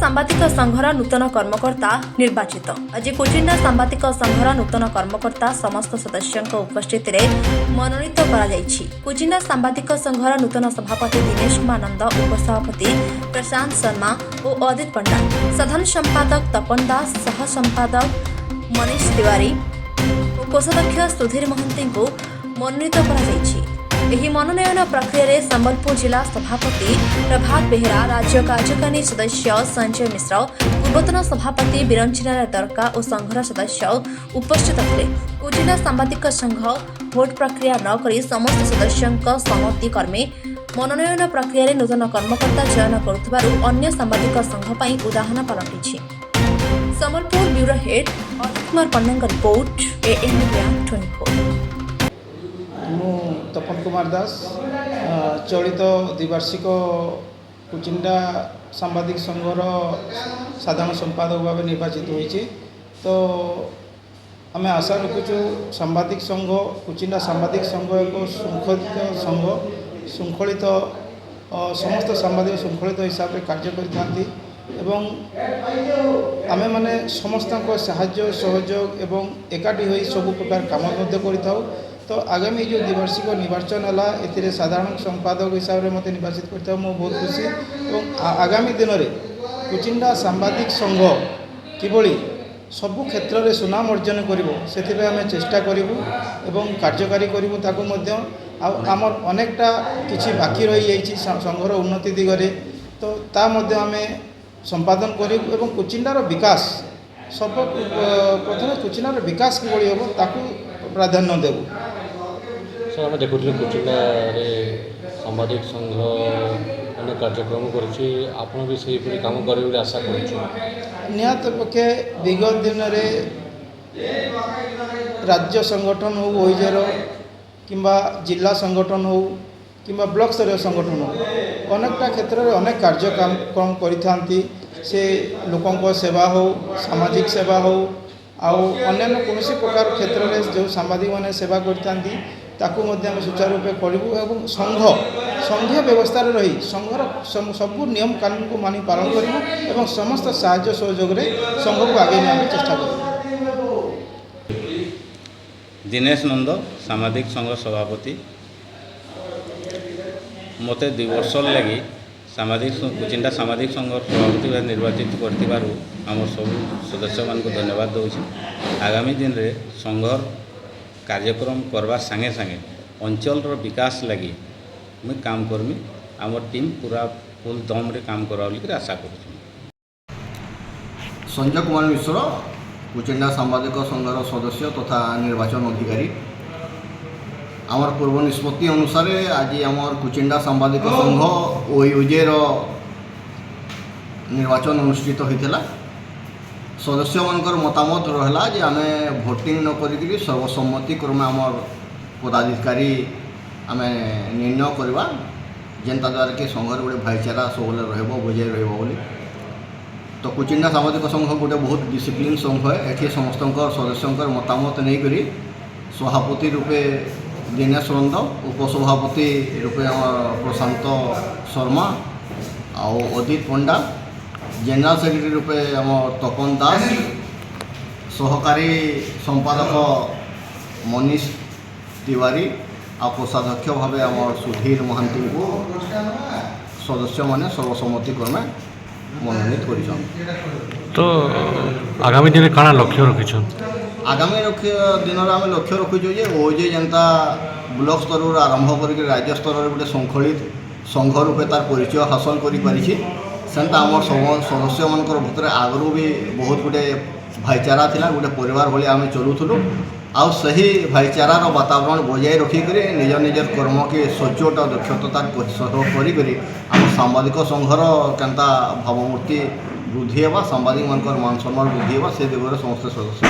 सांबादिक संघर नूतन कर्मकर्ता निर्वाचित। आज कोचिंडा सांबादिक संघर नूतन कर्मकर्ता समस्त सदस्यों उपस्थित मनोनीत कोचिंडा सांबादिक संघर नूतन सभापति दिनेश कुमार नंद, उपसभापति प्रशांत शर्मा और अदित पंडा, साधारण संपादक तपन दास, सह संपादक मनीष तिवारी और कोषाध्यक्ष सुधीर महांती को मनोनीत एही मनोनयन प्रक्रिया रे संबलपुर जिला सभापति प्रभात बेहरा, राज्य कार्यकारिणी सदस्य संजय मिश्र, पूर्वतन सभापति बिरंचिना दरका और संघर सदस्य उपस्थित थे। कोचिंडा सांबादिक संघ भोट प्रक्रिया न करी समस्त सदस्यों सहमति क्रमे मनोनयन प्रक्रिया रे नूतन कर्मकर्ता चयन करुथिबारु अन्य सांबादिक संघ पई उदाहरण पलटिछि। Sambalpur bureau head Ajit Kumar Panda report AN media 24। मु तपन कुमार दास चलित द्विवार्षिक कोचिंडा सांबादिक संघर साधारण संपादक भाव निर्वाचित होइछि। तो आम आशा रखुचु सांबादिक संघ कोचिंडा सांबादिक संघ एक शृंखलित संघ, शृंखलित समस्त सांबादिक शृंखलित हिसाब से कार्य करिथांती एवं आमे माने समस्त साहाय्य सहयोग एवं एकाठी होई सब प्रकार काम मध्य करिथाउ। तो आगामी जो द्विवार्षिक निर्वाचन है ए साधारण संपादक हिसाब से मत निर्वाचित करता मो बहुत खुशी और आगामी दिन में कोचिंडा सांबादिक संघ किभली सबु क्षेत्र में सुनाम अर्जन करें आम चेष्टा करूँ एवं कार्यकारी करूँ। आमर अनेकटा किसी बाकी रही जाइए संघर उन्नति दिगरे, तो ता मध्य आम संपादन करूँ एवं कोचिंडार विकास सब प्रथम कोचिंडार विकास किभली हम ताकू प्राधान्य देवु। सर आम देखुँ कोचिंडा सांबादिक संघ अनेक कार्यक्रम कर भी से काम करेंगे आशा निहत पक्षे विगत दिन में राज्य संगठन हो ओइजर किंबा जिला संगठन हो किंबा ब्लॉक स्तर संगठन हो अनेकटा क्षेत्र में अनेक कार्यक्रम करिथांती। से लोकों सेवा हो, सामाजिक सेवा हो आउ अन्य कौन प्रकार क्षेत्र में जो सांबादिक मैंने सेवा करते ताकू सुचारू रूपे करूँ और संघीय व्यवस्था रही संघर सबू नियम कानून को मानि पालन करूँ और समस्त साहाय्य सहयोग संघ को आगे निया चेष्टा करूँ। दिनेश नंद सामाजिक संघ सभापति मते 2 वर्ष लगी सामाजिक कोचिंडा सामाजिक संघ सभापति भाव निर्वाचित कर सब सदस्य मान को धन्यवाद दूँ। आगामी दिन रे संघर कार्यक्रम करवार संगे संगे अंचल विकास लगी मैं काम करमी। आम टीम पूरा फुल दम रे काम करा आशा कर। संजय कुमार मिश्र कोचिंडा सांबादिक संघर सदस्य तथा निर्वाचन अधिकारी। आमर पूर्व निष्पत्ति अनुसार आज आमर कोचिंडा सांबादिक संघ ओजेर निर्वाचन अनुष्ठित होता। सदस्य मानकर मतामत रहा जे आमे भोटिंग न करी सर्वसम्मति क्रमे आमर पदाधिकारी आम निर्णय करवा जेनता द्वारा कि संघर गोटे भाईचारा सब बजाय रही। तो कोचिंडा सांबादिक संघ गोटे बहुत डिसिप्लिन संघ है। ये समस्त सदस्यों मतामत नहीं करी सभापति रूपे दिनेश नंद, उपसभापति रूपे प्रशांत शर्मा आउ अदित पंडा, जनरल सेक्रेटरी रूपे आम तपन दास, सहकारी संपादक मनीष तिवारी आ कोषाध्यक्ष भाव आम सुधीर महांती को सदस्य माने सर्वसम्मति क्रमे मनोनीत कर। तो आगामी दिन काना लक्ष्य रखिछन? आगामी दिन में आम लक्ष्य रखुचु जे ओजे जनता ब्लॉक स्तर आरंभ कर राज्य स्तर में गोटे शृंखलित संघ रूपे तार परिचय हासिल करता आम सदस्य मान भितर आगु भी बहुत गोटे भाईचारा थिला, गोटे परिवार भाई आम चलुलु आउ सही भाईचारार वातावरण बजाय रखिक निज निजर कर्म के सचोट दक्षतार करी आम सांबादिक संघर केनता भावमूर्ति वृद्धि होगा, सांबादिक मान सम्मान वृद्धि होगा से दिगरे समस्त सदस्य।